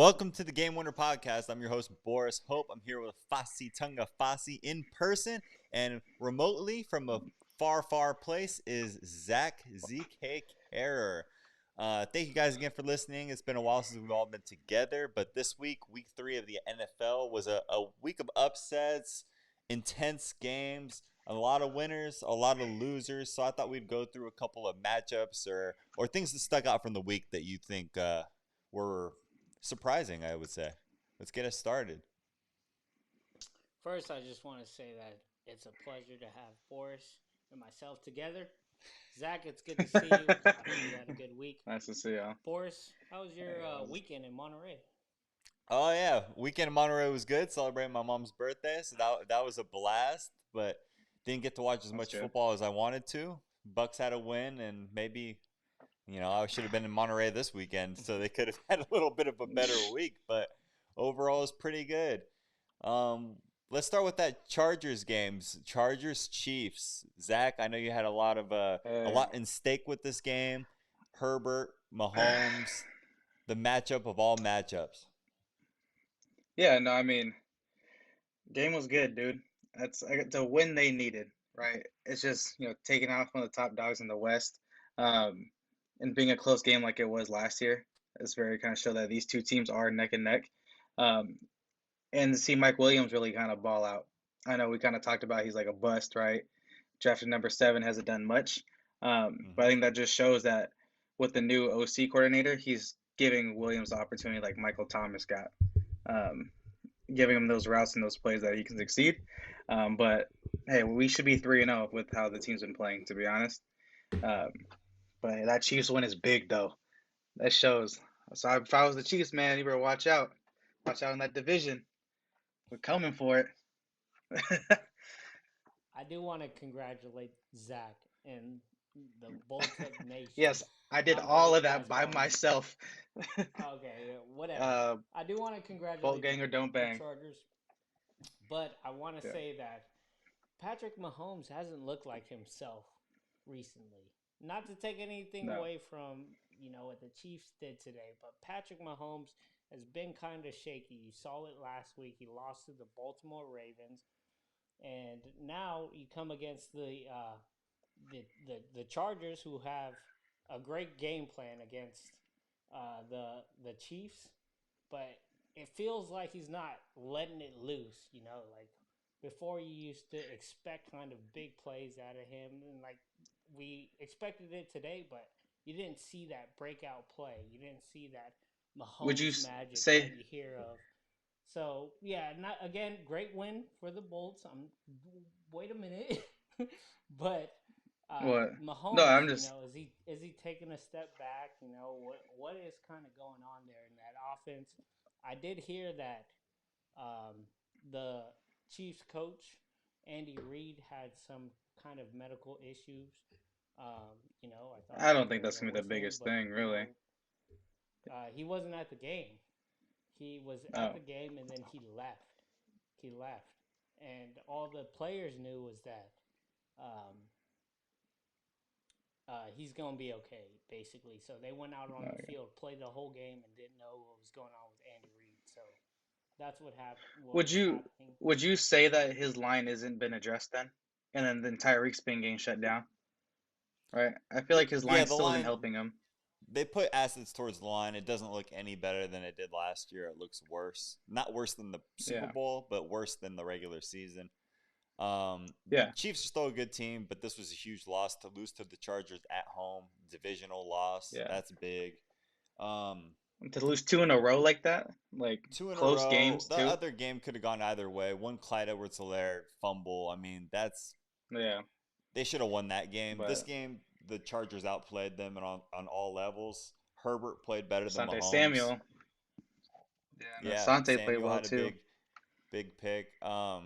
Welcome to the Game Winner Podcast. I'm your host, Boris Hope. I'm here with Fasi Tunga Fasi in person, and remotely from a far, far place is Zach ZK Carer. Thank you guys again for listening. It's been a while since we've all been together, but this week 3 of the NFL, was a week of upsets, intense games, a lot of winners, a lot of losers. So I thought we'd go through a couple of matchups or things that stuck out from the week that you think were surprising, I would say. Let's get us started. First, I just want to say that it's a pleasure to have Boris and myself together. Zach, it's good to see you. I hope you had a good week. Nice to see you. Boris, how was your weekend in Monterey? Oh yeah, weekend in Monterey was good. Celebrating my mom's birthday, so that was a blast. But didn't get to watch as much football as I wanted to. Bucks had a win, and maybe I should have been in Monterey this weekend, so they could have had a little bit of a better week. But overall, it's pretty good. Let's start with that Chargers games. Chargers Chiefs. Zach, I know you had a lot in stake with this game. Herbert, Mahomes, the matchup of all matchups. Yeah, no, I mean, game was good, dude. That's a win they needed, right? It's just taking off one of the top dogs in the West, and being a close game like it was last year. It's very kind of show that these two teams are neck and neck, and to see Mike Williams really kind of ball out. I know we kind of talked about he's like a bust, right? Drafted number 7, hasn't done much, but I think that just shows that with the new OC coordinator, he's giving Williams the opportunity like Michael Thomas got. Giving him those routes and those plays that he can succeed. But hey, we should be 3-0 with how the team's been playing, to be honest. But that Chiefs win is big, though. That shows. So if I was the Chiefs, man, you better watch out. Watch out in that division. We're coming for it. I do want to congratulate Zach and the Bolts Nation. Yes, I did all of that by myself. Okay, whatever. I do want to congratulate Bolt gang or don't bang. the Chargers, but I want to say that Patrick Mahomes hasn't looked like himself recently. Not to take anything away from what the Chiefs did today, but Patrick Mahomes has been kind of shaky. You saw it last week. He lost to the Baltimore Ravens, and now you come against the Chargers, who have a great game plan against the Chiefs, but it feels like he's not letting it loose. Like before, you used to expect kind of big plays out of him, and like we expected it today, but you didn't see that breakout play. You didn't see that Mahomes magic that you hear of. So yeah, great win for the Bolts. Wait a minute, but Mahomes, no, I'm just is he taking a step back? What is kind of going on there in that offense? I did hear that the Chiefs coach Andy Reid had some kind of medical issues. I don't think that's gonna be the biggest thing, really. He wasn't at the game. He was at the game, and then he left. And all the players knew was that he's going to be okay, basically. So they went out on the field, played the whole game, and didn't know what was going on with Andy Reid. So that's what happened. Would you say that his line hasn't been addressed then? And then the entire Tyreek's been getting shut down? Right? I feel like his line still isn't helping him. They put assets towards the line. It doesn't look any better than it did last year. It looks worse. Not worse than the Super Bowl, but worse than the regular season. Chiefs are still a good team, but this was a huge loss to lose to the Chargers at home. Divisional loss. Yeah. That's big. To lose 2 in a row like that? Like 2 in close a row. Games, the other game could have gone either way. One Clyde Edwards-Helaire fumble. I mean, they should have won that game. This game, the Chargers outplayed them on all levels. Herbert played better than Mahomes. Samuel. Yeah, Asante played well too. Big pick. I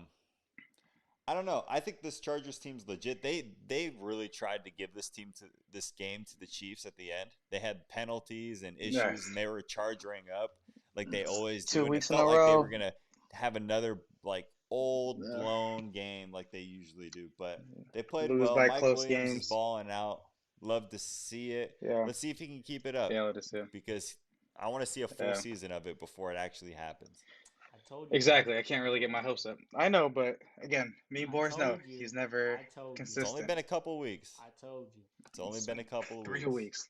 don't know. I think this Chargers team's legit. They really tried to give this game to the Chiefs at the end. They had penalties and issues, and they were charging up like they always do. 2 weeks in a row. Like they were gonna have another old blown game like they usually do, but they played well. Mike Williams is balling out. Love to see it. Yeah. Let's see if he can keep it up. Yeah, let us see. Because I want to see a full Yeah, season of it before it actually happens. I told you guys. exactly. I can't really get my hopes up. I know, but again, me and I Boris know told you. he's never I told you. It's only consistent. been a couple weeks. I told you. It's only It's been a been couple of 3 weeks. weeks.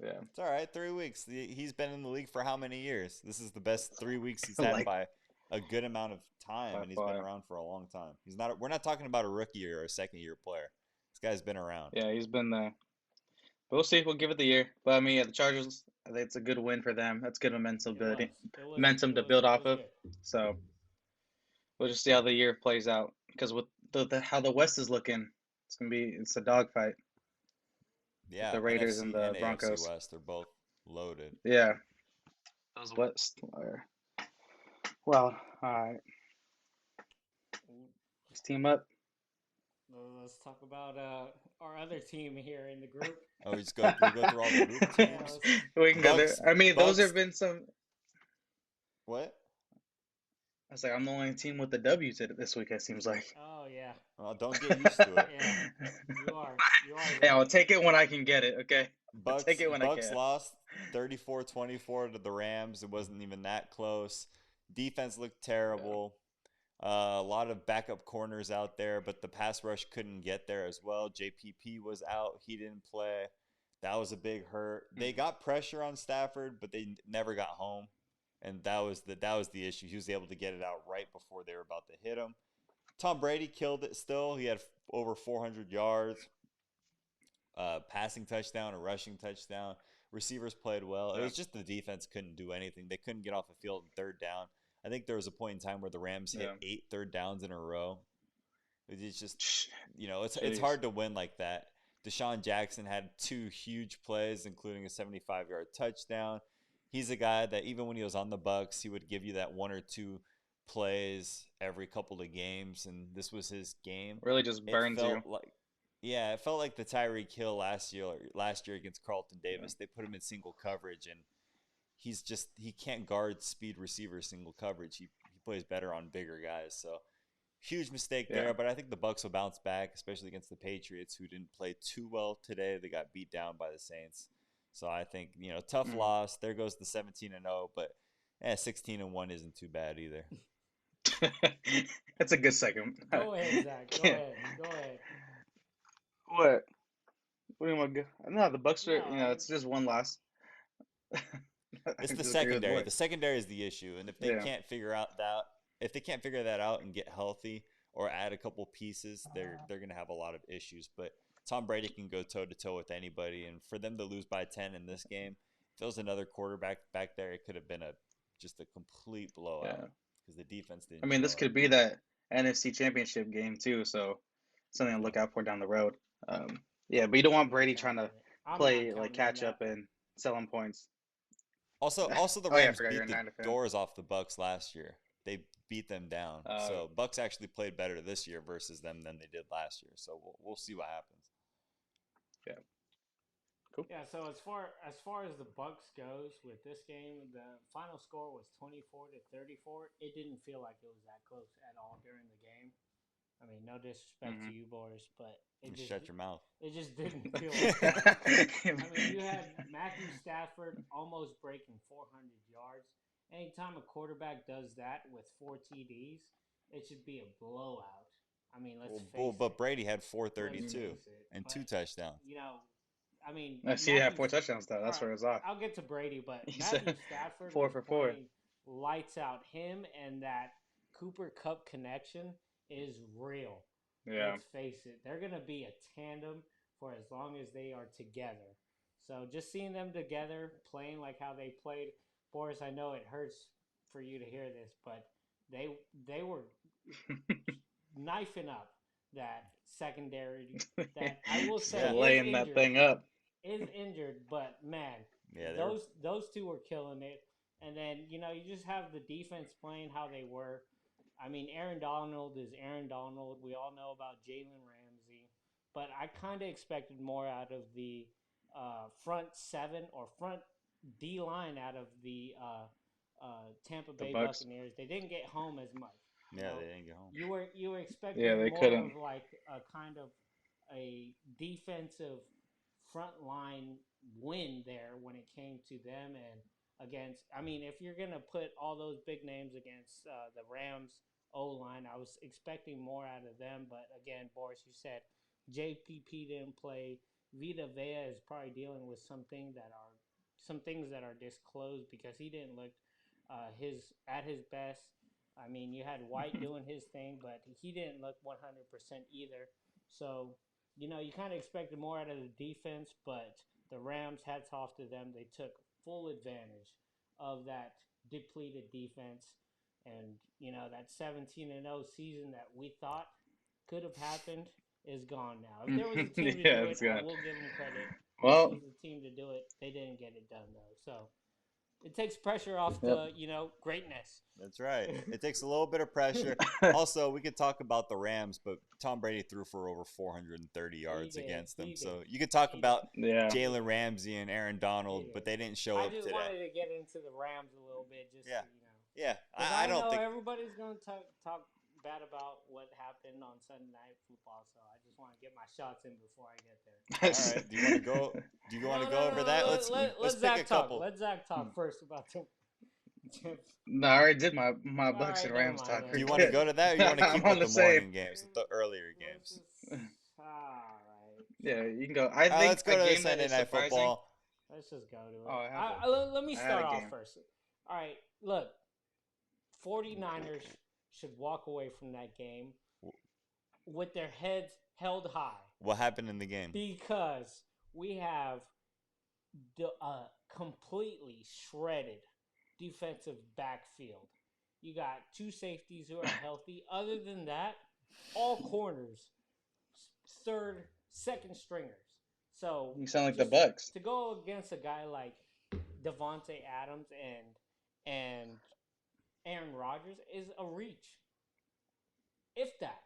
Yeah, It's all right. 3 weeks. He's been in the league for how many years? This is the best 3 weeks he's had like by a good amount of time, by and he's been far. around for a long time. He's not. We're not talking about a rookie or a second year player. This guy's been around. Yeah, he's been there. But we'll see. We'll give it the year. But I mean, yeah, the Chargers. I think it's a good win for them. That's good momentum It was. ability, It was. momentum It to was. build It off was of. good. So we'll just see how the year plays out. Because with how the West is looking, it's a dogfight with Yeah, the Raiders and NFC and the AFC Broncos. West, they're both loaded. Yeah, those West are well. All right, let's team up. Let's talk about our other team here in the group. Oh, we'll go through all the group Yeah, teams. We can go there. Bucks, I mean, those Bucks. have been some. What? I was like, I'm the only team with the W this week. It seems like. oh yeah, Well, don't get used to it. yeah. You are. You are. Hey, There. I'll take it when I can get it. Okay, I'll take Bucks it when I Bucks can. lost 34-24 to the Rams. It wasn't even that close. Defense looked Yeah. terrible. A lot of backup corners out there, but the pass rush couldn't get there as well. JPP was out. He didn't play. That was a big hurt. They Mhm. got pressure on Stafford, but they never got home. And that was the issue. He was able to get it out right before they were about to hit him. Tom Brady killed it still. He had over 400 yards, passing touchdown, a rushing touchdown. Receivers played well. It Yeah. was just the defense couldn't do anything. They couldn't get off the field in third down. I think there was a point in time where the Rams hit Yeah. 8 third downs in a row. It's just, it's Jeez. hard to win like that. Deshaun Jackson had 2 huge plays, including a 75-yard touchdown. He's a guy that even when he was on the Bucks, he would give you that 1 or 2 plays every couple of games, and this was his game. Really just burns you. It felt like the Tyreek Hill last year against Carlton Davis. They put him in single coverage, and he can't guard speed receivers single coverage. He plays better on bigger guys. So huge mistake Yeah. there, but I think the Bucks will bounce back, especially against the Patriots, who didn't play too well today. They got beat down by the Saints. So I think, tough Mhm. loss. There goes the 17-0, but 16-1 isn't too bad either. That's a good second. Go ahead, Zach. Go Can't- ahead. Go ahead. What? What do you want to go? No, the Bucks are, No, it's just one loss. It's I the disagree with secondary. Boyd. The secondary is the issue, and if they Yeah. can't figure that out and get healthy or add a couple pieces, they're gonna have a lot of issues. But Tom Brady can go toe to toe with anybody, and for them to lose by 10 in this game, if there was another quarterback back there, it could have been just a complete blowout Yeah. because the defense didn't. I mean, this show could up. be that NFC Championship game too, so something to look out for down the road. Yeah, but you don't want I'm not Brady trying counting to it. I'm not play counting like on catch that. up and selling points. Also, the Oh yeah, I Rams forgot you're beat a the Niner fan. doors off the Bucks last year. They beat them down. So Bucks actually played better this year versus them than they did last year. So we'll see what happens. Yeah. Cool. Yeah, so as far as the Bucks goes with this game, the final score was 24-34. It didn't feel like it was that close at all during the game. I mean, no disrespect to Mhm. you, Boris, but it Just just shut your mouth. it just didn't feel like that. I mean, you had Matthew Stafford almost breaking 400 yards. Anytime a quarterback does that with 4 TDs, it should be a blowout. I mean, let's face But it. Brady had Let's 432 face it. and But, 2 touchdowns. I mean, I see you have Matthew 4 touchdowns though. all That's right, where it's off. I'll get to Brady, but You Matthew said Stafford 4 was for 4. playing lights out. Him and that Cooper Cup connection is real. Yeah. Let's face it. They're going to be a tandem for as long as they are together. So just seeing them together, playing like how they played, Boris, I know it hurts for you to hear this, but they were knifing up that secondary that I will say is Laying that injured thing up. but man, Yeah, those two were killing it. And then you just have the defense playing how they were. I mean, Aaron Donald is Aaron Donald. We all know about Jalen Ramsey, but I kind of expected more out of the front seven or front D line out of the Tampa The Bay Bucks. Buccaneers. They didn't get home as much. Yeah, they didn't get home. You were expecting Yeah, they more couldn't. of like a kind of a defensive front line win there when it came to them, and against. I mean, if you're gonna put all those big names against the Rams O line, I was expecting more out of them. But again, Boris, you said JPP didn't play. Vita Vea is probably dealing with some things that are disclosed because he didn't look his at his best. I mean, you had White doing his thing, but he didn't look 100% either. So, you kind of expected more out of the defense, but the Rams, hats off to them. They took full advantage of that depleted defense. And, that 17-0 season that we thought could have happened is gone now. If there was a team to Yeah, do it, it's I good. will give them credit. This Well, was the team to do it. They didn't get it done, though. So it takes pressure off yep. the, greatness. That's right. It takes a little bit of pressure. Also, we could talk about the Rams, but Tom Brady threw for over 430 He yards did. against them. He So did. you could talk He did. about Yeah. Jalen Ramsey and Aaron He Donald, but did. they didn't show I up just today. wanted to get into the Rams a little bit, just Yeah. to, Yeah, because I I don't know think. everybody's going to talk bad about what happened on Sunday Night Football, so I just want to get my shots in before I get there. All right. Do you want to go? Do you want to No, go no, over no. that? Let, let, Let's let pick a Zach talk. couple. Let Zach talk first about the. No, I already did my All Bucks right, and never Rams mind talk. then. Do We're you want to good. go to that, or you want to I'm keep on with the the same. morning games, the earlier Let's games? just. All right. Yeah, you can go. I All right, think let's a go to the game that Sunday is Night surprising. Football. Let's just go to Oh, it. Let me I had a start off game. first. All right, look, 49ers should walk away from that game with their heads held high What happened in the game? because we have the completely shredded defensive backfield. You got two safeties who are healthy. Other than that, all corners, second stringers. So You sound like the just Bucks. to go against a guy like Devontae Adams and Aaron Rodgers is a reach. If that.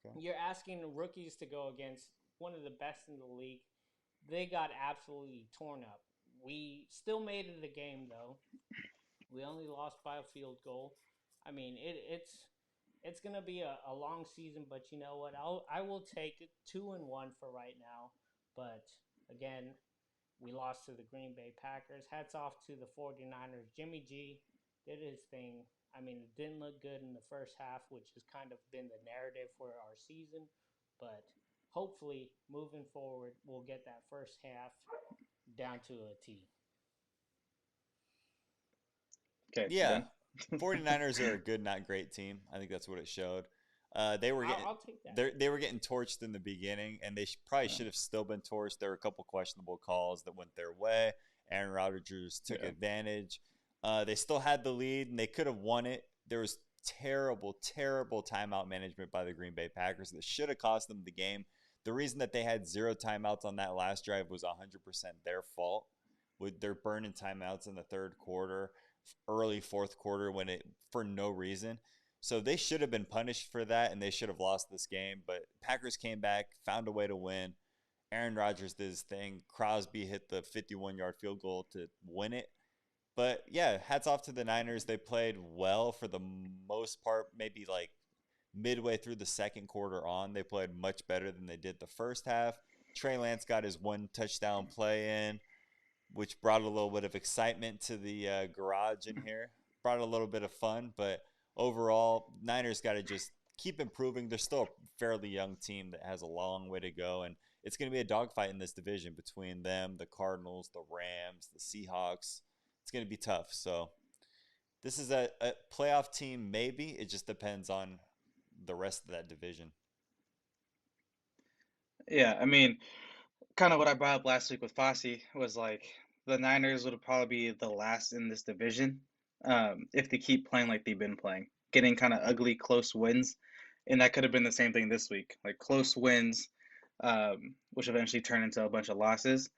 Okay. You're asking the rookies to go against one of the best in the league. They got absolutely torn up. We still made it a game, though. We only lost by a field goal. I mean, it's gonna be a long season, but you know what? I will take it 2-1 for right now. But again, we lost to the Green Bay Packers. Hats off to the 49ers. Jimmy G did his thing. I mean, it didn't look good in the first half, which has kind of been the narrative for our season. But hopefully, moving forward, we'll get that first half down to a T. Okay, Yeah, done. 49ers are a good, not great team. I think that's what it showed. They were getting I'll take that. they were getting torched in the beginning, and they probably should have still been torched. There were a couple questionable calls that went their way. Aaron Rodgers took Yeah. advantage. They still had the lead, and they could have won it. There was terrible, terrible timeout management by the Green Bay Packers that should have cost them the game. The reason that they had 0 timeouts on that last drive was 100% their fault. With their burning timeouts in the third quarter, early fourth quarter, when it for no reason. So they should have been punished for that, and they should have lost this game. But Packers came back, found a way to win. Aaron Rodgers did his thing. Crosby hit the 51-yard field goal to win it. But yeah, hats off to the Niners. They played well for the most part, maybe like midway through the second quarter on. They played much better than they did the first half. Trey Lance got his one touchdown play in, which brought a little bit of excitement to the garage in here. Brought a little bit of fun, but overall, Niners got to just keep improving. They're still a fairly young team that has a long way to go, and it's going to be a dogfight in this division between them, the Cardinals, the Rams, the Seahawks. It's going to be tough. So this is a playoff team, maybe. It just depends on the rest of that division. Yeah, I mean, kind of what I brought up last week with Fasi was like the Niners would probably be the last in this division if they keep playing like they've been playing, getting kind of ugly, close wins. And that could have been the same thing this week, like close wins, which eventually turn into a bunch of losses.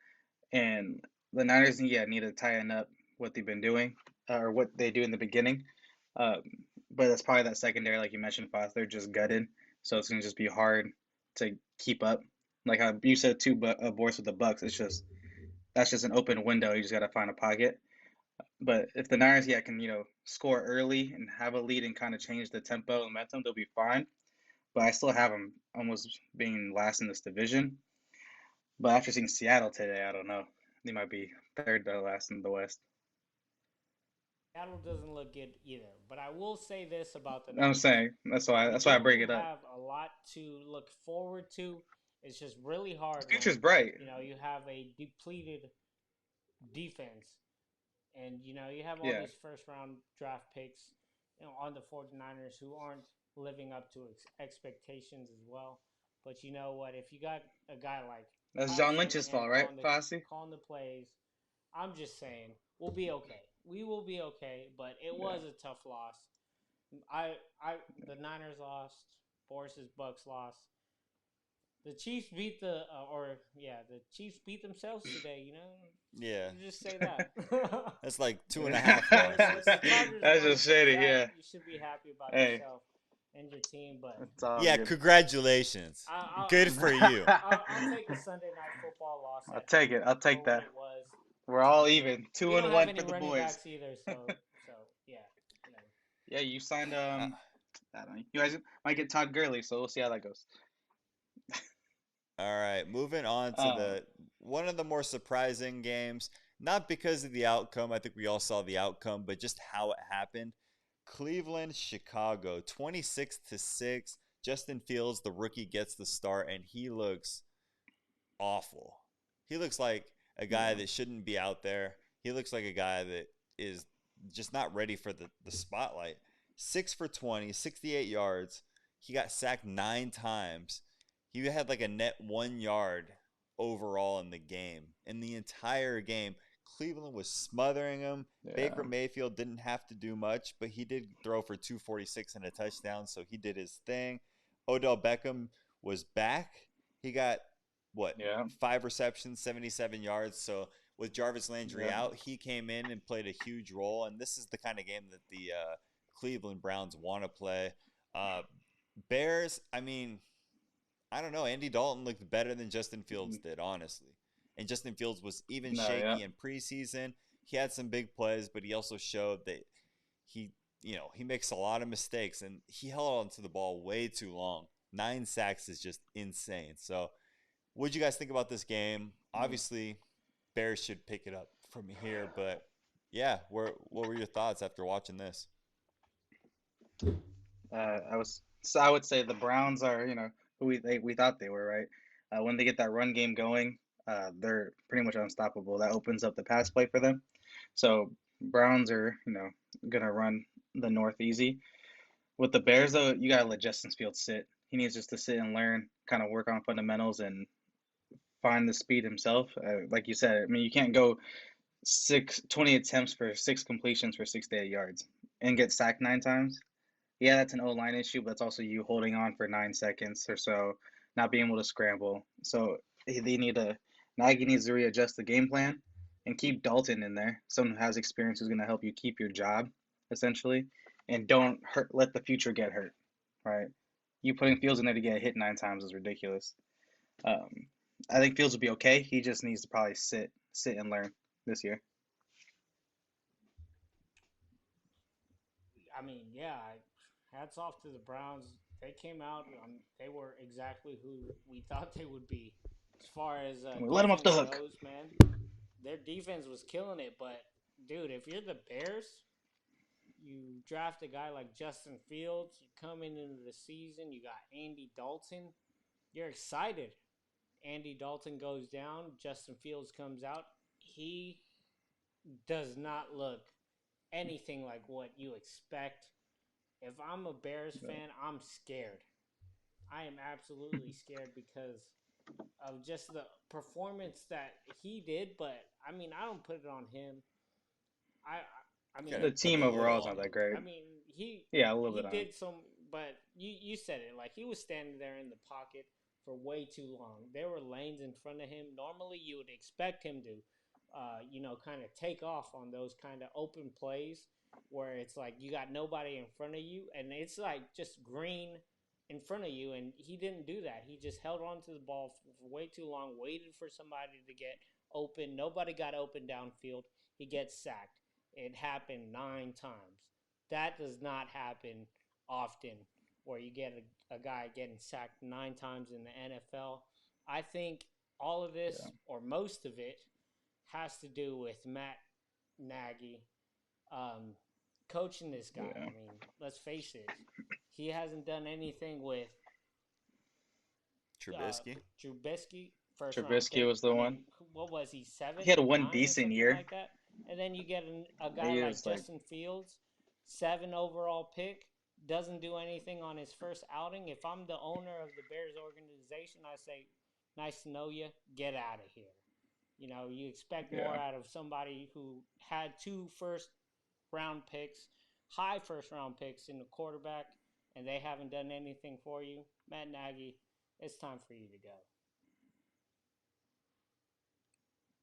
And the Niners, yeah, need to tighten up what they've been doing or what they do in the beginning. Um, but that's probably that secondary, like you mentioned, Foss. They're just gutted, so it's gonna just be hard to keep up. Like how you said too, but Boris with the Bucks, it's just that's just an open window. You just gotta find a pocket. But if the Niners, yeah, can score early and have a lead and kind of change the tempo and momentum, they'll be fine. But I still have them almost being last in this division. But after seeing Seattle today, I don't know. They might be third to last in the West. Seattle doesn't look good either. But I will say this about the I'm Niners: saying we that's why I bring do it up. have a lot to look forward to. It's just really The hard future's when bright. you have a depleted defense, and you have all Yeah, these first round draft picks, on the 49ers who aren't living up to expectations as well. But you know what? If you got a guy like that's Kyle John Lynch's Shanahan fault, right, calling the Fossey? calling the plays, I'm just saying we'll be okay. We will be okay. But it Yeah, was a tough loss. I the Niners lost. Boris's Bucks lost. The Chiefs beat the Chiefs beat themselves today. Yeah, Just say that. that's like two and a half losses. The Chargers that's won, just so shady. Yeah. you should be happy about Hey, yourself and your team. But it's all Yeah, good. congratulations. Good for you. I'll take a Sunday night football loss I'll at take it. I'll for take what that. it was. We're all You know, even. Two we don't and have one any for the running boys. backs either, so yeah, whatever. Yeah, you signed Uh, I don't know. You guys might get Todd Gurley, so we'll see how that goes. all right, moving on to Um, the one of the more surprising games, not because of the outcome. I think we all saw the outcome, but just how it happened. Cleveland, Chicago, 26-6. Justin Fields, the rookie, gets the start, and he looks awful. He looks like a guy yeah, that shouldn't be out there. He looks like a guy that is just not ready for the spotlight. 6 for 20, 68 yards. He got sacked 9 times. He had like a net 1 yard overall in the game. In the entire game, Cleveland was smothering him. yeah, Baker Mayfield didn't have to do much, but he did throw for 246 and a touchdown, so he did his thing. Odell Beckham was back. He got what, yeah, 5 receptions, 77 yards. So with Jarvis Landry yeah. out, he came in and played a huge role. And this is the kind of game that the Cleveland Browns want to play. Uh, Bears, I mean, I don't know. Andy Dalton looked better than Justin Fields did, honestly. And Justin Fields was even No, yeah, shaky in preseason. He had some big plays, but he also showed that he, he makes a lot of mistakes and he held on to the ball way too long. 9 sacks is just insane. So what did you guys think about this game? yeah. Obviously, Bears should pick it up from here, but yeah, what were your thoughts after watching this? I would say the Browns are, who we thought they were, right? When they get that run game going, they're pretty much unstoppable. That opens up the pass play for them. So Browns are, gonna run the North easy. With the Bears, though, you gotta let Justin Fields sit. He needs just to sit and learn, kind of work on fundamentals and find the speed himself. Like you said, I mean, you can't go 20 attempts for 6 completions for 68 yards and get sacked 9 times. Yeah, that's an O line issue, but it's also you holding on for 9 seconds or so, not being able to scramble. So they need to Nagy needs to readjust the game plan and keep Dalton in there, someone who has experience who's going to help you keep your job, essentially, and don't let the future get hurt, right? You putting Fields in there to get hit 9 times is ridiculous. Um, I think Fields will be okay. He just needs to probably sit and learn this year. I mean, yeah, hats off to the Browns. They came out. They were exactly who we thought they would be. As far as We let him off the defense hook. goes, man, their defense was killing it. But dude, if you're the Bears, you draft a guy like Justin Fields. You come into the season, you got Andy Dalton. You're excited. Andy Dalton goes down. Justin Fields comes out. He does not look anything like what you expect. If I'm a Bears fan, I'm scared. I am absolutely scared because of just the performance that he did. But I mean, I don't put it on him. I I mean, Gotta The put team a overall little is on not him. that great. I mean, Yeah, a little he bit on him. did some, but you said it, like he was standing there in the pocket for way too long. There were lanes in front of him. Normally, you would expect him to, kind of take off on those kind of open plays where it's like you got nobody in front of you, and it's like just green in front of you, and he didn't do that. He just held on to the ball for way too long, waited for somebody to get open. Nobody got open downfield. He gets sacked. It happened 9 times. That does not happen often where you get a guy getting sacked 9 times in the NFL. I think all of this, Yeah, or most of it, has to do with Matt Nagy coaching this guy. Yeah. I mean, let's face it, he hasn't done anything with Trubisky. Trubisky, first round Trubisky pick. was the I one. mean, what was he, He had 7, one 9 or decent something year. like that? And then you get a guy He like was like, Justin Fields, 7 overall pick, doesn't do anything on his first outing. If I'm the owner of the Bears organization, I say, nice to know you, get out of here. You know, you expect more yeah, out of somebody who had 2 first round picks, high first round picks in the quarterback, and they haven't done anything for you. Matt Nagy, it's time for you to go.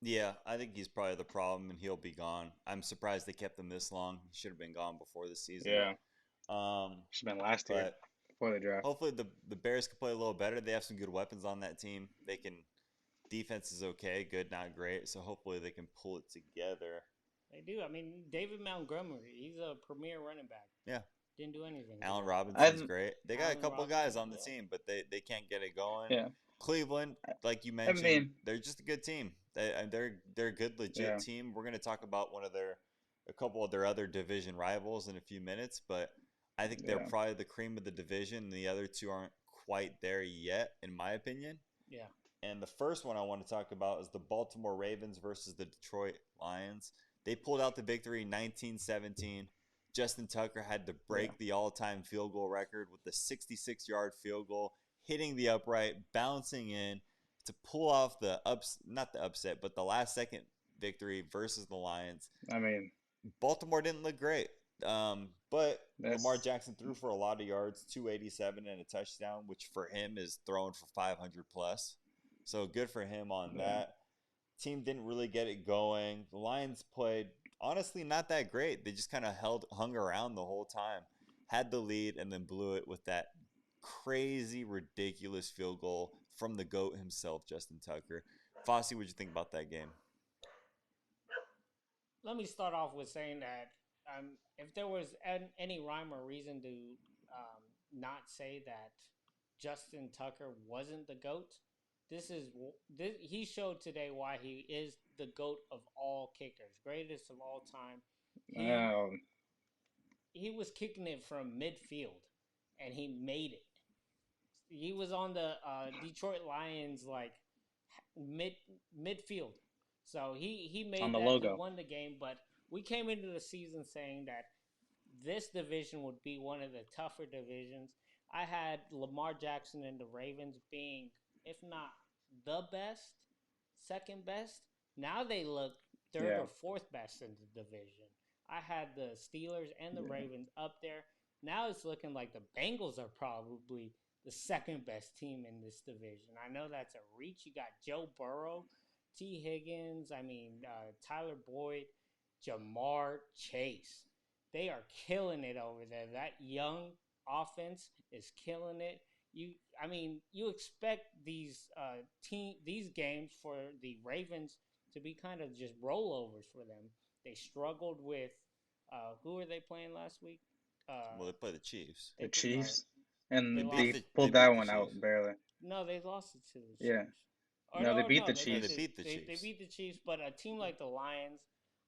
Yeah, I think he's probably the problem, and he'll be gone. I'm surprised they kept him this long. He should have been gone before the season. yeah. Um, Should have been last year but before the draft. hopefully the Bears can play a little better. They have some good weapons on that team. They can defense is okay, good, not great. So hopefully they can pull it together. They do. I mean, David Montgomery, he's a premier running back. Yeah. Didn't do anything. Allen good. Robinson's great. They got Allen a couple Robinson, guys on the yeah. team, but they can't get it going. Yeah. Cleveland, like you I mentioned, mean, they're just a good team. They're a good, legit Yeah. team. We're gonna talk about a couple of their other division rivals in a few minutes, but I think they're Yeah. probably the cream of the division. The other two aren't quite there yet, in my opinion. Yeah. And the first one I want to talk about is the Baltimore Ravens versus the Detroit Lions. They pulled out the victory 19-17. Justin Tucker had to break the all-time field goal record with the 66-yard field goal, hitting the upright, bouncing in to pull off not the upset, but the last-second victory versus the Lions. I mean, Baltimore didn't look great, but That's- Lamar Jackson threw for a lot of yards, 287 and a touchdown, which for him is throwing for 500 plus. So good for him on that. Team didn't really get it going. The Lions played honestly not that great. They just kind of hung around the whole time, had the lead, and then blew it with that crazy, ridiculous field goal from the GOAT himself, Justin Tucker. Fasi, what'd you think about that game? Let me start off with saying that if there was any rhyme or reason to not say that Justin Tucker wasn't the GOAT, he showed today why he is the GOAT of all kickers, greatest of all time. He was kicking it from midfield, and he made it. He was on the Detroit Lions midfield, so he made on the that logo. He won the game. But we came into the season saying that this division would be one of the tougher divisions. I had Lamar Jackson and the Ravens being, if not the best, second best. Now they look third or fourth best in the division. I had the Steelers and the Ravens up there. Now it's looking like the Bengals are probably the second best team in this division. I know that's a reach. You got Joe Burrow, T. Higgins, Tyler Boyd, Jamar Chase. They are killing it over there. That young offense is killing it. You expect these games for the Ravens to be kind of just rollovers for them. They struggled with who were they playing last week? Well, they play the Chiefs. The Chiefs, and They they lost. pulled They that beat one the out Chiefs. barely. No, they lost it to the Chiefs. Yeah. Or, No, they beat the No, Chiefs. they beat the They Chiefs. beat the Chiefs, but a team like the Lions,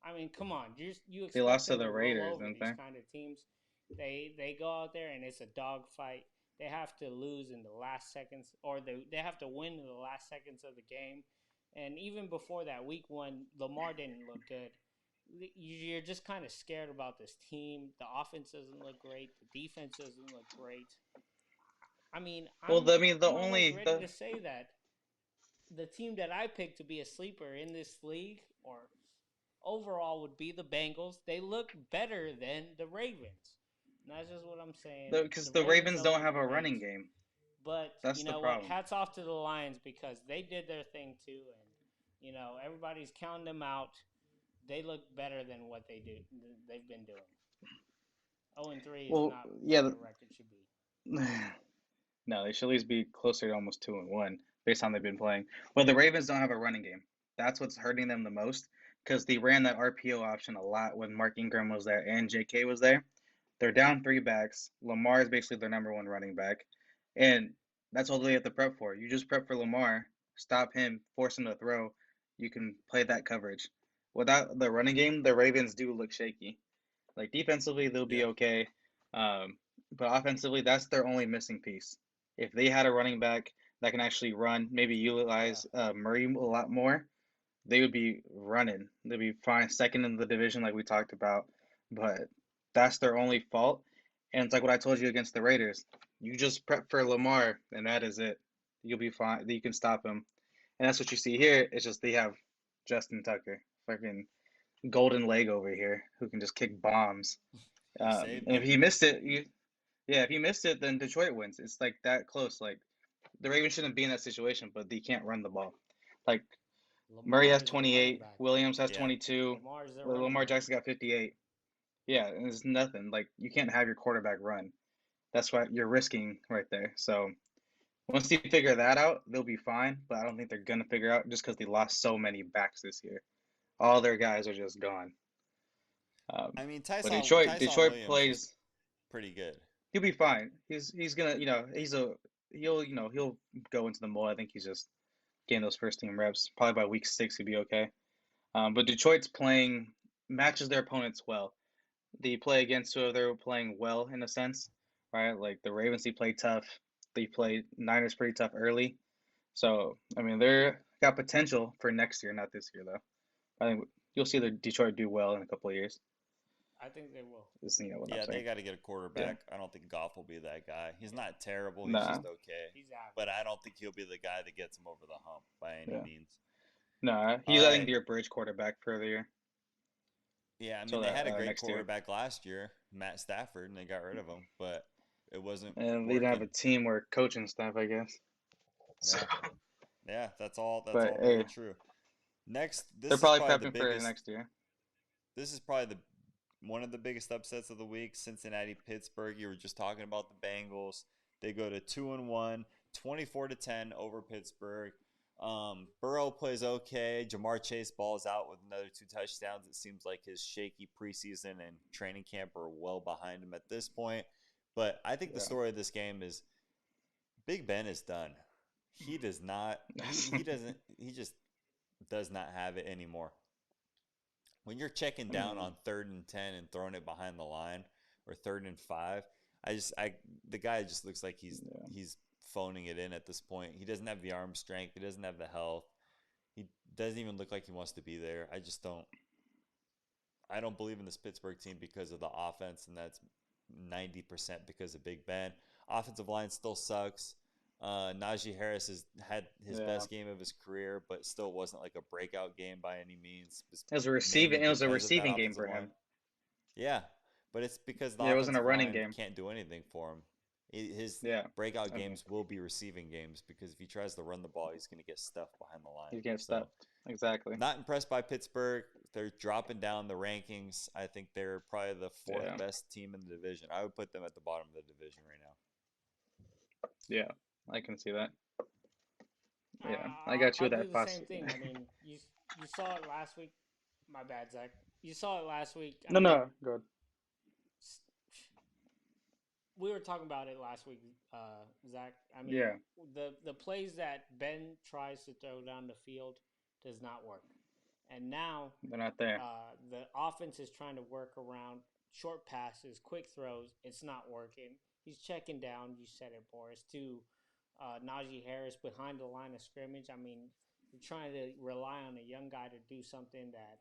I mean, come on, you expect They lost to them the roll Raiders, over didn't these they? kind of teams. They go out there and it's a dogfight. They have to lose in the last seconds, or they have to win in the last seconds of the game. And even before that, week 1, Lamar didn't look good. You're just kind of scared about this team. The offense doesn't look great. The defense doesn't look great. I'm almost ready to say that the team that I picked to be a sleeper in this league or overall would be the Bengals. They look better than the Ravens. And that's just what I'm saying. Because the Ravens don't have a look running great. game. But That's you the know problem. what? Hats off to the Lions because they did their thing too, and everybody's counting them out. They look better than what they've been doing. 0-3 is Well, not yeah, what their record should be. No, they should at least be closer to almost 2-1 based on they've been playing. But the Ravens don't have a running game. That's what's hurting them the most because they ran that RPO option a lot when Mark Ingram was there and J.K. was there. They're down 3 backs. Lamar is basically their number 1 running back, and that's all they have to prep for. You just prep for Lamar, stop him, force him to throw, you can play that coverage. Without the running game, the Ravens do look shaky. Like defensively, they'll be Yeah. okay, um, but offensively, that's their only missing piece. If they had a running back that can actually run, maybe Yeah. utilize Murray a lot more, they would be running. They'd be fine, second in the division, like we talked about. But that's their only fault. And it's like what I told you against the Raiders. You just prep for Lamar, and that is it. You'll be fine. You can stop him. And that's what you see here. It's just they have Justin Tucker, fucking golden leg over here, who can just kick bombs. He saved And if them. he missed it, yeah, if he missed it, then Detroit wins. It's like that close. Like the Ravens shouldn't be in that situation, but they can't run the ball. Like Murray Lamar has is their running 28, back. Williams has Yeah. 22, Lamar is their running Lamar back. Jackson got 58. Yeah, and it's nothing. Like you can't have your quarterback run. That's what you're risking right there. So once they figure that out, they'll be fine. But I don't think they're gonna figure out just because they lost so many backs this year. All their guys are just gone. I mean, But Tyson Tyson Detroit Williams was plays. pretty good. He'll be fine. He's gonna he'll go into the mold. I think he's just getting those first team reps. Probably by week 6 he'll be okay. But Detroit's playing matches their opponents well. They play against who they're playing well in a sense, right? Like the Ravens, they play tough. They play Niners pretty tough early. So I mean, they're got potential for next year, not this year though. I think you'll see the Detroit do well in a couple of years. I think they will. Is what I'm Yeah, they saying. got to get a Yeah. quarterback. I don't think Goff will be that guy. He's not terrible. He's Nah. just okay. He's But average. I don't think he'll be the guy that gets him over the hump by any Yeah. means. Nah. All He's I think right. their bridge quarterback for the year. Yeah, I mean So they that had a great next year. quarterback last year, Matt Stafford, and they got rid of him, but it wasn't And they didn't have working. a team or coaching staff, I guess. So, Yeah. Yeah, that's but all very hey, true. Next, they're this is probably probably the prepping for the biggest next year. this is probably the one of the biggest upsets of the week. Cincinnati Pittsburgh. You were just talking about the Bengals. They go to 2-1, 24-10 over Pittsburgh. Burrow plays okay. Jamar Chase balls out with another 2 touchdowns. It seems like his shaky preseason and training camp are well behind him at this point. But I think the Yeah. story of this game is Big Ben is done. He does not. He doesn't. He just does not have it anymore. When you're checking I down mean, on 3rd and 10 and throwing it behind the line, or 3rd and 5, I the guy just looks like yeah. he's phoning it in at this point. He doesn't have the arm strength. He doesn't have the health. He doesn't even look like he wants to be there. I don't believe in this Pittsburgh team because of the offense, and that's 90% because of Big Ben. Offensive line still sucks. Najee Harris has had his Yeah. best game of his career, but still wasn't like a breakout game by any means. Mainly It was a because of that receiving game offensive for line. him. Yeah, but it's because the Yeah, it wasn't a offensive running line game. can't do anything for him. His Yeah. breakout I mean, games will be receiving games because if he tries to run the ball, he's going to get stuffed behind the line. he's getting So, stuffed. Exactly. not impressed by Pittsburgh. They're dropping down the rankings. I think they're probably the 4th Yeah. best team in the division. I would put them at the bottom of the division right now. Yeah. I can see that. Yeah. I got you I'll with do that the same fast. thing. I mean, you saw it last week. My bad, Zach. You saw it last week. I No, mean, no, good. we were talking about it last week, Zach. I mean, Yeah. the plays that Ben tries to throw down the field does not work, and now They're not there. the offense is trying to work around short passes, quick throws. It's not working. He's checking down. You said it, Boris. To Najee Harris behind the line of scrimmage. I mean, you're trying to rely on a young guy to do something that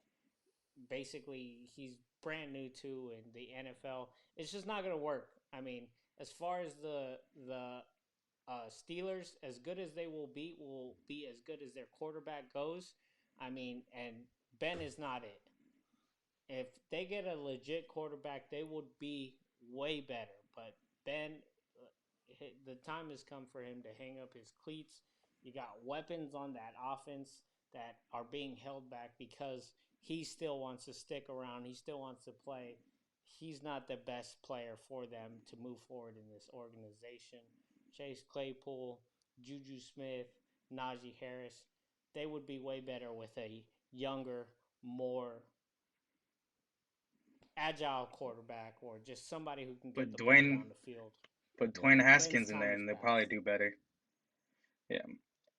basically he's brand new to in the NFL. It's just not going to work. I mean, as far as the Steelers, as good as they will be as good as their quarterback goes. I mean, and Ben is not it. If they get a legit quarterback, they would be way better. But Ben, the time has come for him to hang up his cleats. You got weapons on that offense that are being held back because he still wants to stick around. He still wants to play. He's not the best player for them to move forward in this organization. Chase Claypool, Juju Smith, Najee Harris, they would be way better with a younger, more agile quarterback or just somebody who can get But the ball Dwayne, down the field. put Yeah. Dwayne Ben's Haskins in time there, is and they'll probably past. do better. Yeah.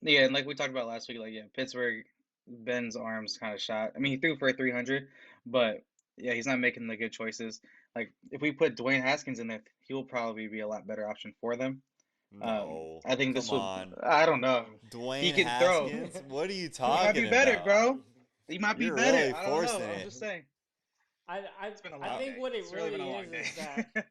Yeah, and like we talked about last week, like yeah, Pittsburgh. Ben's arm's kind of shot. I mean, he threw for 300, but yeah, he's not making the good choices. Like if we put Dwayne Haskins in there, he will probably be a lot better option for them. No, I think come this would. on, I don't know. He Dwayne can throw. Haskins. What are you He might be talking better, about? bro. He might be You're better. really I don't know. forcing I'm it. just saying. I, I, It's been a I long think day. what it It's really been really a long is day. that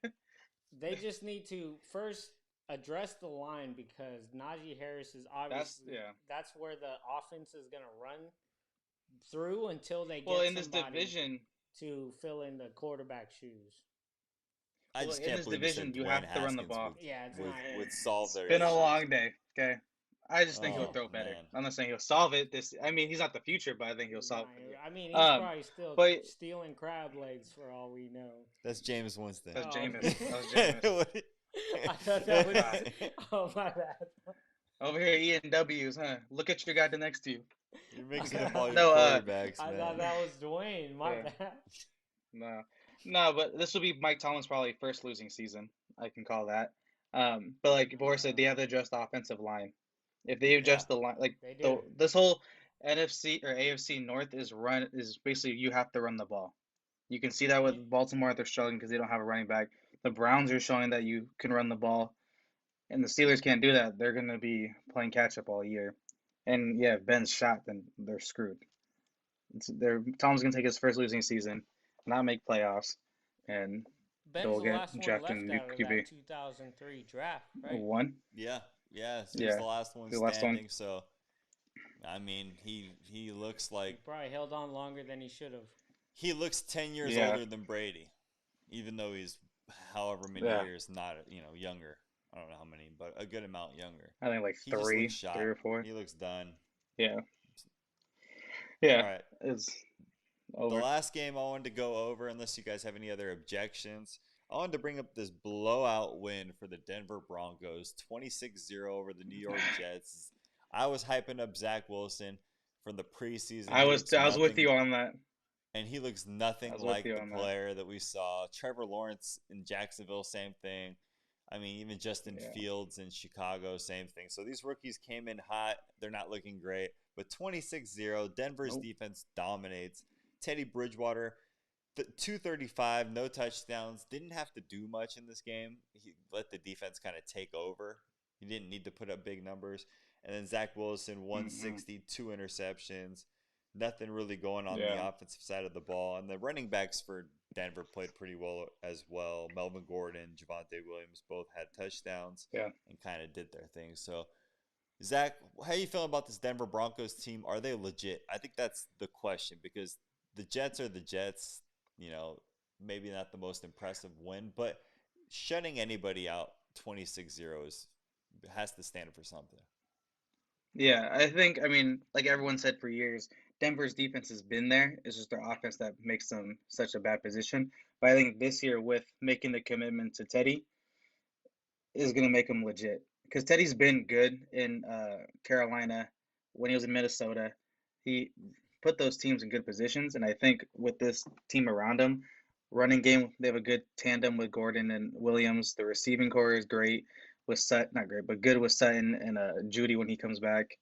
they just need to first address the line because Najee Harris is obviously that's where the offense is going to run through until they Well, get in this somebody division, to fill in the quarterback shoes. I well, just in can't this believe you said division, you Dwayne have to run the Haskins ball. Yeah, it's would not. would solve It's their been a issues. long day. Okay. I just think he'll Oh throw better. man, I'm not saying he'll solve it. I mean, he's not the future, but I think he'll He's solve not. it. I mean, he's Um, probably still but stealing crab legs for all we know. that's James Winston. that's Oh, Jameis. That was Jameis. I thought that was. Nah. Oh my bad. Over here eating W's, huh? Look at your guy next to you. You're mixing up all your No, quarterbacks, I man. thought that was Dwayne. My Yeah. bad. No, no, but this will be Mike Tomlin's probably first losing season. I can call that. But like Boris said, they have to adjust the offensive line. If they adjust the line, like They do. this whole NFC or AFC North is basically you have to run the ball. You can see that with Baltimore, they're struggling because they don't have a running back. The Browns are showing that you can run the ball, and the Steelers can't do that. They're going to be playing catch up all year. And yeah, if Ben's shot, then they're screwed. Tom's going to take his first losing season, not make playoffs, and Ben's they'll the get last one drafted left in new out of QB. that 2003 draft, right? One, Yeah, so he's yeah, the last one the last standing. one. So, I mean, he looks He like probably held on longer than he should have. he looks 10 years Yeah, older than Brady, even though he's however many yeah. years not younger. I don't know how many, but a good amount younger. I think like He just looks shot. 3 or 4. He looks done. Yeah, All yeah, right. it's The over. last game I wanted to go over, unless you guys have any other objections, I wanted to bring up this blowout win for the Denver Broncos, 26-0 over the New York Jets. I was hyping up Zach Wilson from the preseason. I was with you on that. And he looks I nothing was with like you the on that. player that we saw. Trevor Lawrence in Jacksonville, same thing. I mean, even Justin Yeah. Fields in Chicago, same thing. So these rookies came in hot. They're not looking great. But 26-0, Denver's Nope. defense dominates. Teddy Bridgewater, 235, no touchdowns. Didn't have to do much in this game. He let the defense kind of take over. He didn't need to put up big numbers. And then Zach Wilson, 160, 2 interceptions. Nothing really going on the Yeah. offensive side of the ball. And the running backs for Denver played pretty well as well. Melvin Gordon, Javonte Williams both had touchdowns Yeah. and kind of did their thing. So, Zach, how you feeling about this Denver Broncos team? Are they legit? I think that's the question because the Jets are the Jets. Maybe not the most impressive win, but shutting anybody out 26-0 has to stand for something. Yeah, I mean, like everyone said for years, Denver's defense has been there. It's just their offense that makes them such a bad position. But I think this year, with making the commitment to Teddy, is going to make him legit. Because Teddy's been good in Carolina when he was in Minnesota. He put those teams in good positions. And I think with this team around him, running game, they have a good tandem with Gordon and Williams. The receiving core is great with Sutton, not great, but good with Sutton and Judy when he comes back,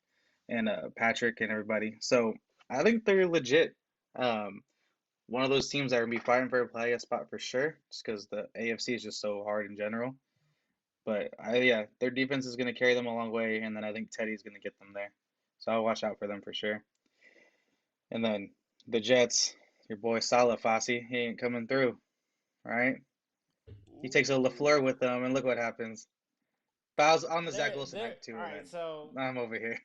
and Patrick and everybody. So I think they're legit. Um, One of those teams that are going to be fighting for a playoff spot for sure, just because the AFC is just so hard in general. But yeah, their defense is going to carry them a long way, and then I think Teddy's going to get them there. So I'll watch out for them for sure. And then the Jets, your boy Salah Fasi, he ain't coming through, right? He takes a LaFleur with them, and look what happens. But I was on the Zach Wilson hype too, All right, man. so I'm over here.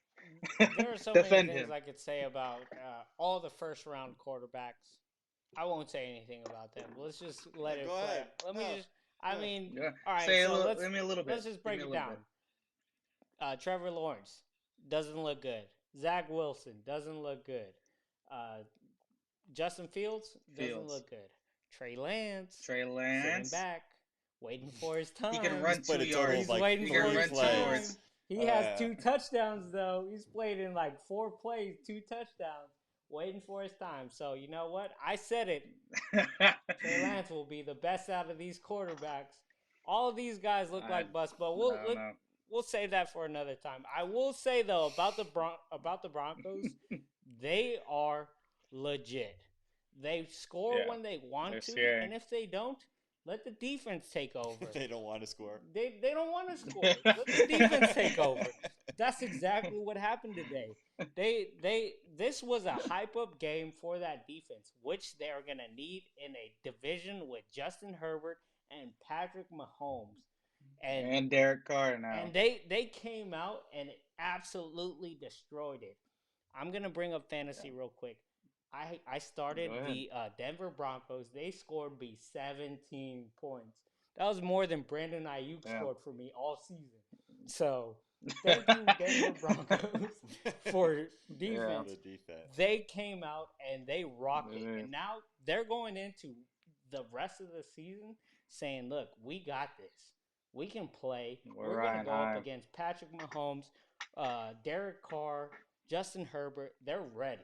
there are so many Defend things him. I could say about all the first round quarterbacks. I won't say anything about them. Let's just let it Go play. ahead. Let me No. just. I mean, Yeah. all right. Say a So little, let's give me a little bit. let's just Give break me a it little down. bit. Trevor Lawrence doesn't look good. Zach Wilson doesn't look good. Justin Fields doesn't look good. Trey Lance sitting back, waiting for his time. He can run He's played 2 a total yards. of like waiting He for can three his run 2 plays. yards. He has 2 touchdowns though. He's played in like 4 plays, 2 touchdowns, waiting for his time. So you know what? I said it. Trey Lance will be the best out of these quarterbacks. All of these guys look like busts, but we'll save that for another time. I will say though about the Broncos, They are legit. They score Yeah, when they want they're to, scary. and if they don't, let the defense take over. They don't want to score. They don't want to score. Let the defense take over. That's exactly what happened today. This was a hype up game for that defense, which they are gonna need in a division with Justin Herbert and Patrick Mahomes. And And Derek Carr now. they came out and absolutely destroyed it. I'm gonna bring up fantasy Yeah. real quick. I started Go ahead. the Denver Broncos. They scored me 17 points. That was more than Brandon Ayuk Yeah. scored for me all season. So thank you, Denver Broncos, for Yeah. defense. The defense. They came out and they rocked it. Mhm. And now they're going into the rest of the season saying, look, we got this. We can play. We're We're going to riding go up high. against Patrick Mahomes, Derek Carr, Justin Herbert. They're ready.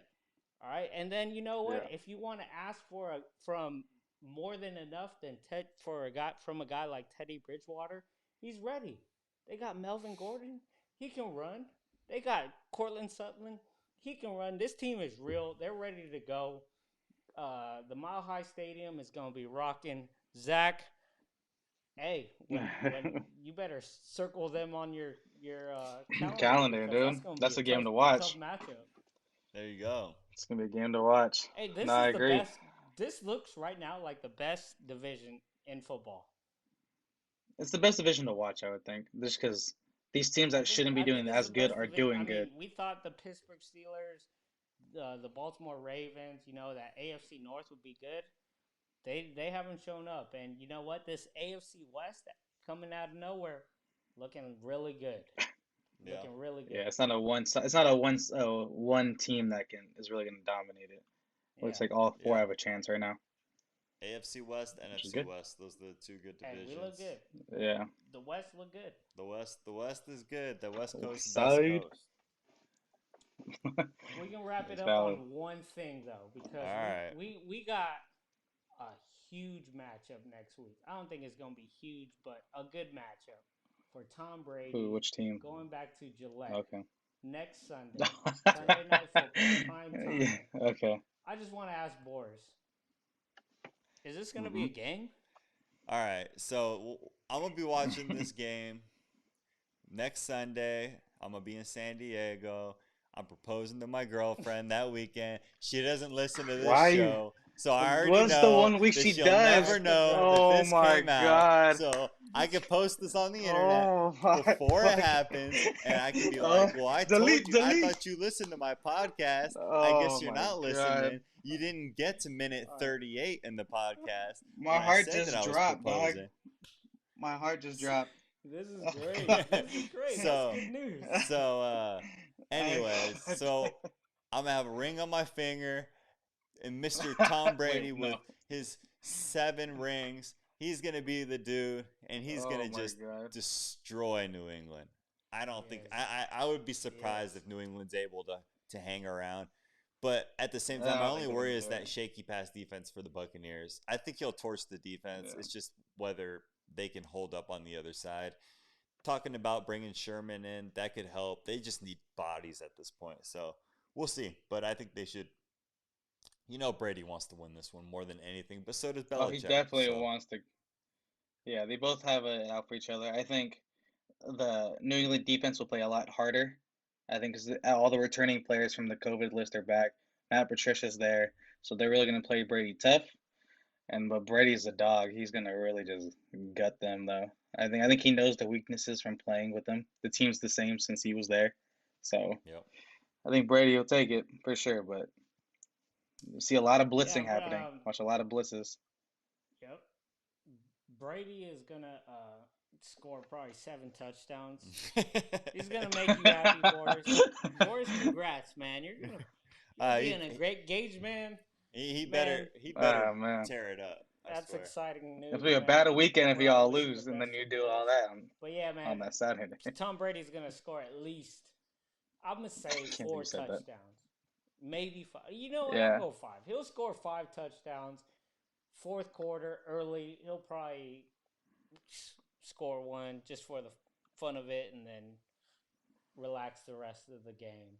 All right. And then you know what? Yeah. If you want to ask for from more than enough than from a guy like Teddy Bridgewater, he's ready. They got Melvin Gordon. He can run. They got Cortland Sutton. He can run. This team is real. They're ready to go. The Mile High Stadium is going to be rocking. Zach, hey, when you better circle them on your Calendar, because that's dude. going to be That's a a game to tough watch. matchup. There you go. It's gonna be a game to watch. Hey, No, this I is the agree. best. This looks right now like the best division in football. It's the best division to watch, I would think, just because these teams that shouldn't be I think doing it's as the good best are division. I doing mean, good. we thought the Pittsburgh Steelers, the Baltimore Ravens, that AFC North would be good. They haven't shown up, and you know what? This AFC West coming out of nowhere, looking really good. Yeah. Looking really good. Yeah, it's not a one. It's not a one team that is really gonna dominate it. Looks Yeah. like all four Yeah. have a chance right now, AFC West, which is NFC good. West. Those are the two good Hey, divisions. we look good. Yeah. The West look good. The West is good. The West Coast, West best side. coast. We can wrap it That's up valid. on one thing though, because All right. we got a huge matchup next week. I don't think it's gonna be huge, but a good matchup for Tom Brady Who? Which team? going back to Gillette Okay. next Sunday. Sunday Night Football, prime time. Yeah. Okay. I just want to ask Boris, is this gonna be hmm a game? All right. So I'm gonna be watching this game next Sunday. I'm gonna be in San Diego. I'm proposing to my girlfriend that weekend. She doesn't listen to this Why? show, so I already What's the know one week that she she'll does? never know Oh that this my came out. God. So I can post this on the internet Oh my. before it happens, and I can be Oh, like, "Well, I told delete, you. I delete. thought you listened to my podcast. I Oh guess you're my not God. listening. You didn't get to minute All right. 38 in the podcast My when I heart said just that I was dropped, dog. proposing." My heart just dropped. This is great. Yeah. This is great. So- That's good news. So, anyways, I- so I'm gonna have a ring on my finger, and Mr. Tom Brady Wait, with no. his 7 rings, he's gonna be the dude, and he's Oh gonna my just God. destroy New England. I don't think Yes. I would be surprised Yes. if New England's able to hang around. But at the same time, my I only think they're worry gonna is do that it. shaky pass defense for the Buccaneers. I think he'll torch the defense. Yeah. It's just whether they can hold up on the other side. Talking about bringing Sherman in, that could help. They just need bodies at this point. So we'll see. But I think they should. Brady wants to win this one more than anything, but so does Belichick. Oh, he definitely so. wants to. Yeah, they both have it out for each other. I think the New England defense will play a lot harder. I think 'cause all the returning players from the COVID list are back. Matt Patricia's there, so they're really gonna play Brady tough. But Brady's a dog. He's gonna really just gut them, though. I think he knows the weaknesses from playing with them. The team's the same since he was there, so Yep. I think Brady will take it for sure. But you see a lot of Yeah, blitzing but happening. Watch a lot of blitzes. yep. Brady is gonna score probably 7 touchdowns. He's gonna make you happy, Boris. Boris, congrats, man. You're being a great gauge man. He Man. better Man. tear it up. I That's swear. exciting news. It'll be a man. bad weekend if Well, y'all I wish you lose, the and then best you for do all Boris. that But yeah, on man, that Saturday. Tom Brady's gonna score at least. I'm gonna say Can't believe 4 you said that. touchdowns, maybe 5. You know what? Yeah. I'll go 5. He'll score 5 touchdowns. Fourth quarter, early, he'll probably score 1 just for the fun of it, and then relax the rest of the game.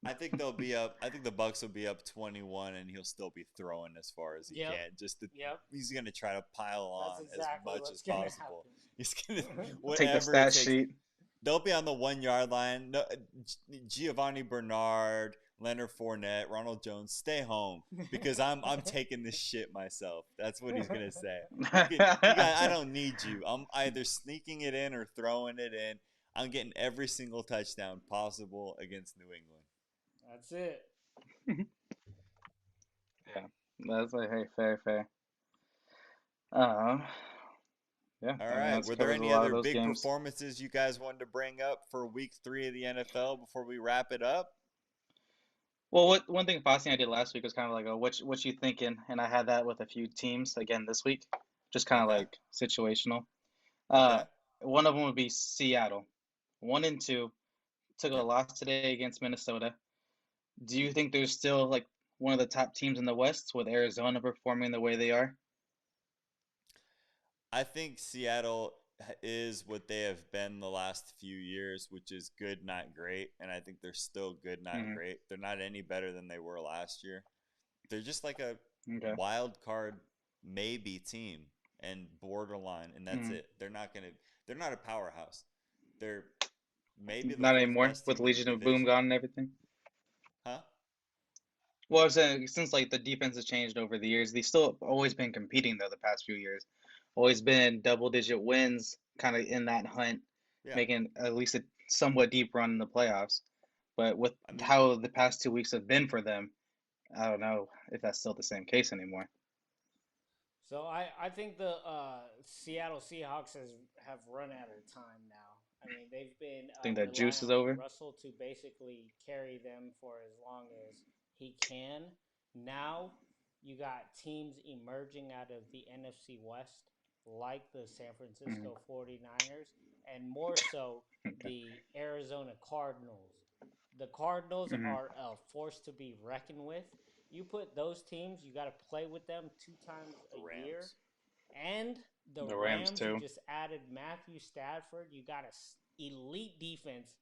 I think they'll be up. I think the Bucks will be up 21, and he'll still be throwing as far as he Yep. can. Yep. He's gonna try to pile That's on as exactly much as what's gonna possible. happen. He's gonna Take the whatever it stat takes. sheet. They'll be on the 1 yard line. No, Giovanni Bernard, Leonard Fournette, Ronald Jones, stay home because I'm taking this shit myself. That's what he's gonna say. I don't need you. I'm either sneaking it in or throwing it in. I'm getting every single touchdown possible against New England. That's it. Yeah, that's like, hey, fair, fair. Uh, yeah, All I mean, right. that's Were there covers a any lot of other those big games. performances you guys wanted to bring up for Week 3 of the NFL before we wrap it up? Well, what one thing Fossey and I did last week was kind of like, oh, what you thinking? And I had that with a few teams again this week, just kind of Okay. like situational. Uh, Okay. one of them would be Seattle, 1-2, took a Yep. loss today against Minnesota. Do you think they're still like one of the top teams in the West with Arizona performing the way they are? I think Seattle is what they have been the last few years, which is good, not great. And I think they're still good, not Hmm. great. They're not any better than they were last year. They're just like a Okay. wild card maybe team and borderline, and that's Hmm. it. They're not a powerhouse. They're maybe the Not fourth anymore best with team in the Legion of Boom division. gone and everything. Huh? Well, I'm saying since like the defense has changed over the years, they've still always been competing though the past few years. Always been double-digit wins, kind of in that hunt, Yeah. making at least a somewhat deep run in the playoffs. But with I mean, how the past 2 weeks have been for them, I don't know if that's still the same case anymore. So I think the Seattle Seahawks have run out of time now. I mean, they've been I think that juice relying is on over. Russell to basically carry them for as long as he can. Now you got teams emerging out of the NFC West, like the San Hmm. Francisco 49ers, and more so Okay. the Arizona Cardinals. The Cardinals Hmm. are a force to be reckoned with. You put those teams, you got to play with them 2 times the a year. Rams. And the The Rams Rams, you too. just added Matthew Stafford. You got a elite defense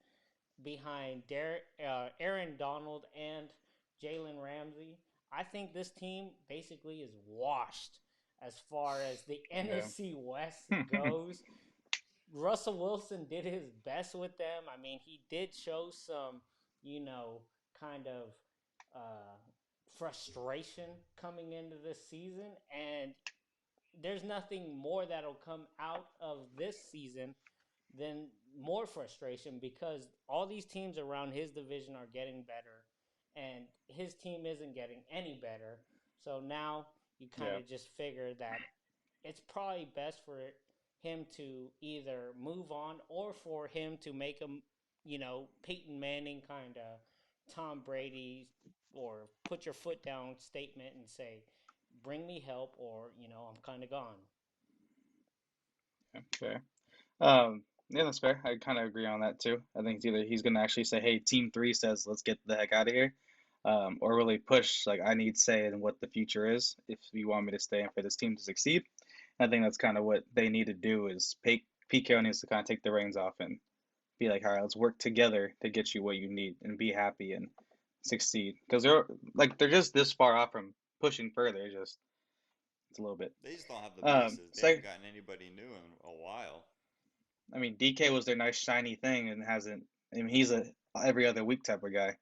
behind Aaron Donald and Jalen Ramsey. I think this team basically is washed as far as the Yeah. NFC West goes. Russell Wilson did his best with them. I mean, he did show some, you know, kind of uh, frustration coming into this season, and there's nothing more that'll come out of this season than more frustration because all these teams around his division are getting better, and his team isn't getting any better. So now you kind Yeah. of just figure that it's probably best for him to either move on or for him to make a, Peyton Manning kind of Tom Brady or put your foot down statement and say, bring me help or, I'm kind of gone. Yeah, fair. Yeah, that's fair. I kind of agree on that too. I think it's either he's gonna actually say, "Hey, Team Three says let's get the heck out of here," or really push like I need say in what the future is if you want me to stay and for this team to succeed. I think that's kind of what they need to do is PKO needs to kind of take the reins off and be like, all right, let's work together to get you what you need and be happy and succeed because they're just this far off from pushing further. Just it's a little bit. They just don't have the pieces. They So haven't gotten anybody new in a while. I mean, DK was their nice shiny thing and hasn't. I mean, he's a every other week type of guy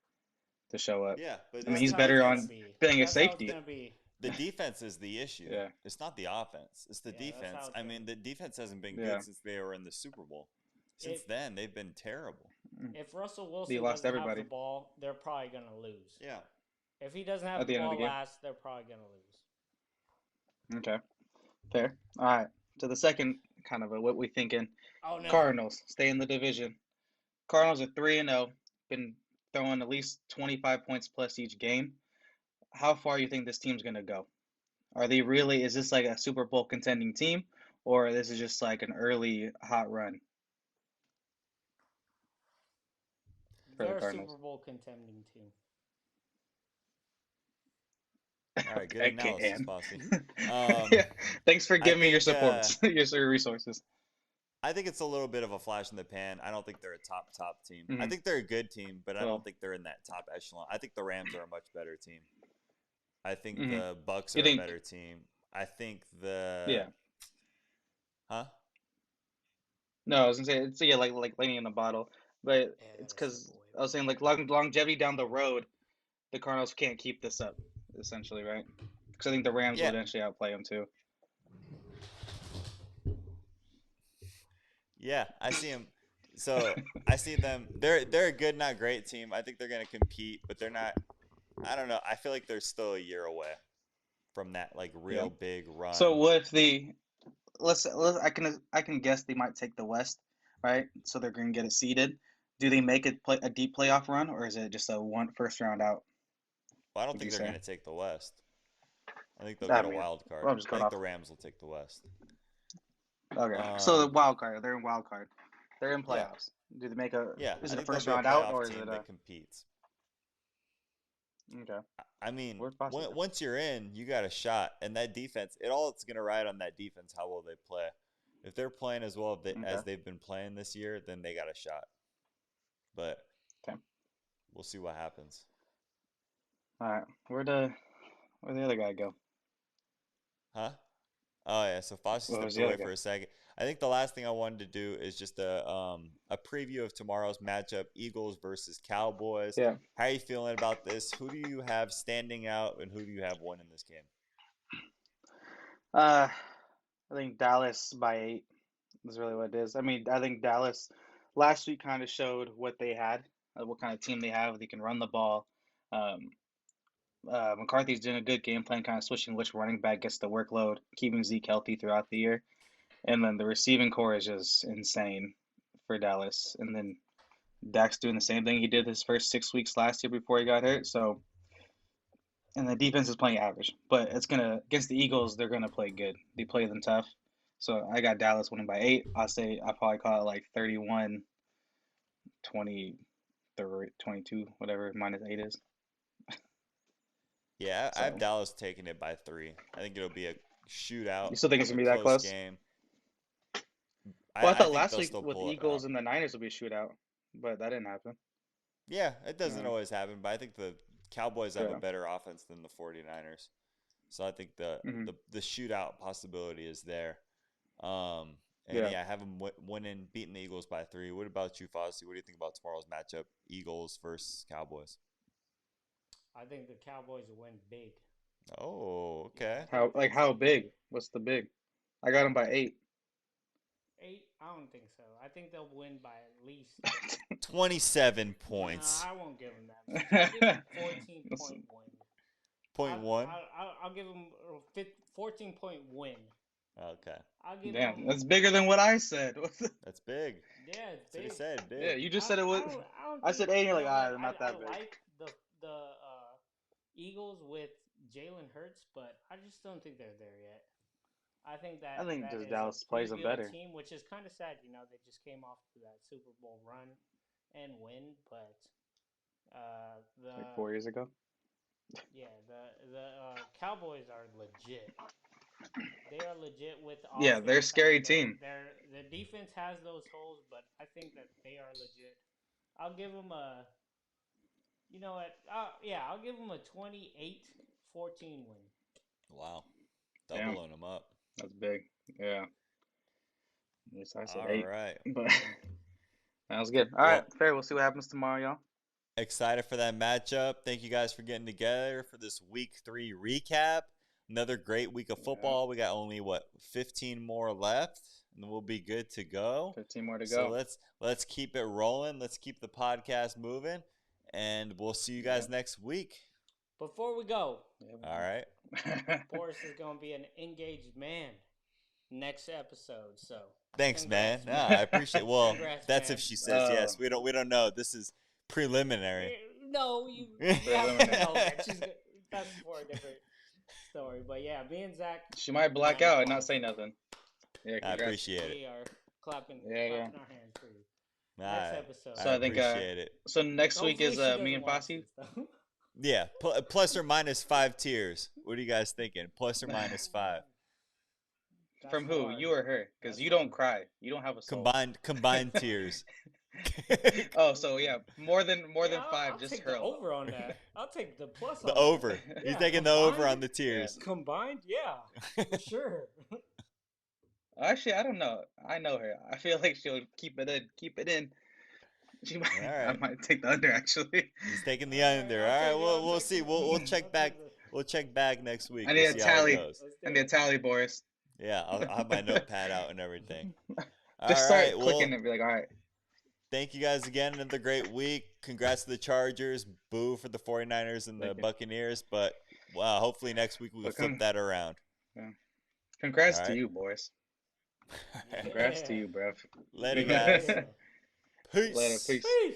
to show up. Yeah, but I mean, it's he's That's the how it's better going to defense. on be. being a That's how it's safety. going to be. The defense is the issue. Yeah, It's not the offense. It's the Yeah, that's how defense. it's I going to mean, be. the defense hasn't been yeah. good since they were in the Super Bowl. Since If, then, they've been terrible. if Russell They Wilson lost doesn't have the everybody ball, they're probably going to lose. Yeah. If he doesn't have at the the end of the ball game. last, they're probably going to lose. Okay, fair. All right. To the second kind of what we thinking. Oh, no. Cardinals stay in the division. Cardinals are 3-0. Been throwing at least 25 points plus each game. How far you think this team's gonna go? Are they really? Is this like a Super Bowl contending team, or this is just like an early hot run for the They're a Super Cardinals? Bowl contending team. All right. Good Okay, analysis, and Fossey. yeah, thanks for I giving me your think support, your resources. I think it's a little bit of a flash in the pan. I don't think they're a top team. I Mm-hmm. think they're a good team, but I don't Well, think they're in that top echelon. I think the Rams are a much better team. I think mm-hmm. the Bucks You are a think? better team. I think the Yeah. huh? No, I was gonna say it's yeah, like lightning in the bottle, but Yeah, I it's gotta step because away I was from saying that. like longevity down the road, the Cardinals can't keep this up, essentially, right? Because I think the Rams will Yeah, eventually outplay them too. yeah. I see them. So I see them. They're a good, not great team. I think they're gonna compete, but they're not. I don't know. I feel like they're still a year away from that like Yeah. real big So run. what if the let's I can guess they might take the West, right? So they're gonna get it seeded. Do they make it play a deep playoff run, or is it just a one first round out? Well, I don't Would you think they're say? gonna take the West. I think they'll I get a mean, wild card. well, I'm just I going think off. the Rams will take the West. Okay, so the Um, wild card, they're in wild card. They're in yeah, playoffs. Do they make a? yeah. Is I it a think they'll first be a round out, playoff or is team it a? that competes. Okay, I mean, we're possible. once you're in, you got a shot. And that defense, it's going to ride on that defense, how well they play. If they're playing as well Okay, as they've been playing this year, then they got a shot. But okay, we'll see what happens. all right. Where'd the other guy go? Huh? Oh, yeah. So Fossey What was stepped the other away guy? for a second. I think the last thing I wanted to do is just a preview of tomorrow's matchup, Eagles versus Cowboys. Yeah. How are you feeling about this? Who do you have standing out, and who do you have winning this game? Uh, I think Dallas by 8 is really what it is. I mean, I think Dallas last week kind of showed what they had, what kind of team they have. They can run the ball. Um, McCarthy's doing a good game plan, kind of switching which running back gets the workload, keeping Zeke healthy throughout the year. And then the receiving core is just insane for Dallas. And then Dak's doing the same thing he did his first 6 weeks last year before he got hurt. So, and the defense is playing average, but it's gonna against the Eagles, they're gonna play good. They play them tough. So I got Dallas winning by 8. I'll probably call it like 31, 20, 22, whatever minus 8 is. Yeah, I have So Dallas taking it by 3. I think it'll be a shootout, you still think it's a gonna be that close close? game. Well, I I thought think last they'll week still with pull it out. Eagles and the Niners would be a shootout, but that didn't happen. Yeah, it doesn't Uh, always happen, but I think the Cowboys have a yeah. better offense than the 49ers. So I think Hmm. the shootout possibility is there. And Yeah. yeah, I have them winning, beating the Eagles by 3. What about you, Fossey? What do you think about tomorrow's matchup, Eagles versus Cowboys? I think the Cowboys will win big. Oh, Yeah, okay. I think Like it's how gonna big? be What's the big? I got them by 8. 8. I don't think so. I think they'll win by at least. 27 No, points. I won't give them that much. I'll give them 14 That's- point win. Point one. I'll give them a 14-point win. Okay. I'll give Damn, them. that's bigger than what I said. That's big. Yeah, it's That's what he big. said, Yeah, big. you just said it was. I don't I think said 8, and you're you like, know what they're not I that big. like the Eagles with Jalen Hurts, but I just don't think they're there yet. I think I think that just is Dallas a plays pretty them good better. team, which is kind of sad. You know, they just came off to that Super Bowl run and win, but Like the 4 years ago. the Cowboys are legit. They are legit with Yeah, they're a offense. I scary mean, team. their defense has those holes, but I think that they are legit. I'll give them a. You know what? I'll give them a 28-14 win. Wow. Damn, Doubling them up. that's big. Yeah. Yes, I said All 8, right. but that was good. All right, Well, fair. We'll see what happens tomorrow, y'all. excited for that matchup. Thank you guys for getting together for this week 3 recap. Another great week of Yeah, football. We got only 15 more left, and we'll be good to go. 15 more to So go. let's keep it rolling. Let's keep the podcast moving, and we'll see you guys Yep. next week. Before we go, All right. Boris is going to be an engaged man next episode. So Thanks, man. congrats, Nah, I appreciate. Well, Congrats, that's man. if she says yes. We don't know. This is preliminary. No, you have to Preliminary. know that. That's for a different story. But yeah, me and Zach. She might black Might out and not close. say nothing. Yeah, I congrats. appreciate it. We are clapping Yeah. our hands for you. All Next right. episode. So I think, appreciate it. So next week Hopefully is she doesn't me and watch Fasi. this, though. Yeah, plus or minus 5 tiers. What are you guys thinking? Plus or minus 5? From who? hard. You or her? Because That's you don't hard. cry. You don't have a soul. Combined tears. Oh, so yeah, more than Yeah, five, I'll just take her the alone. over on that. I'll take the plus The on that. over. He's Yeah, taking the over on combined. the tears. Combined, yeah, for sure. Actually, I don't know. I know her. I feel like she'll keep it in. Keep it in. She might. All I right. might take the under actually. He's taking the All right, under. I'll All right, take it. I'll we'll take see. it. We'll I'll check back. take it. We'll check back next week. I We'll need a see how it tally. goes. Let's I do need a it. tally, Boris. Yeah, I'll have my notepad out and everything. Just All right. start clicking Well, and be like, all right. thank you guys again. Another great week. Congrats to the Chargers. Boo for the 49ers and the Thank you. Buccaneers. But wow, hopefully next week we can But flip that around. Congrats All to right. you, Boris. Yeah. Congrats to you, bruv. Later, guys. Yeah. Peace. Later, peace. Peace.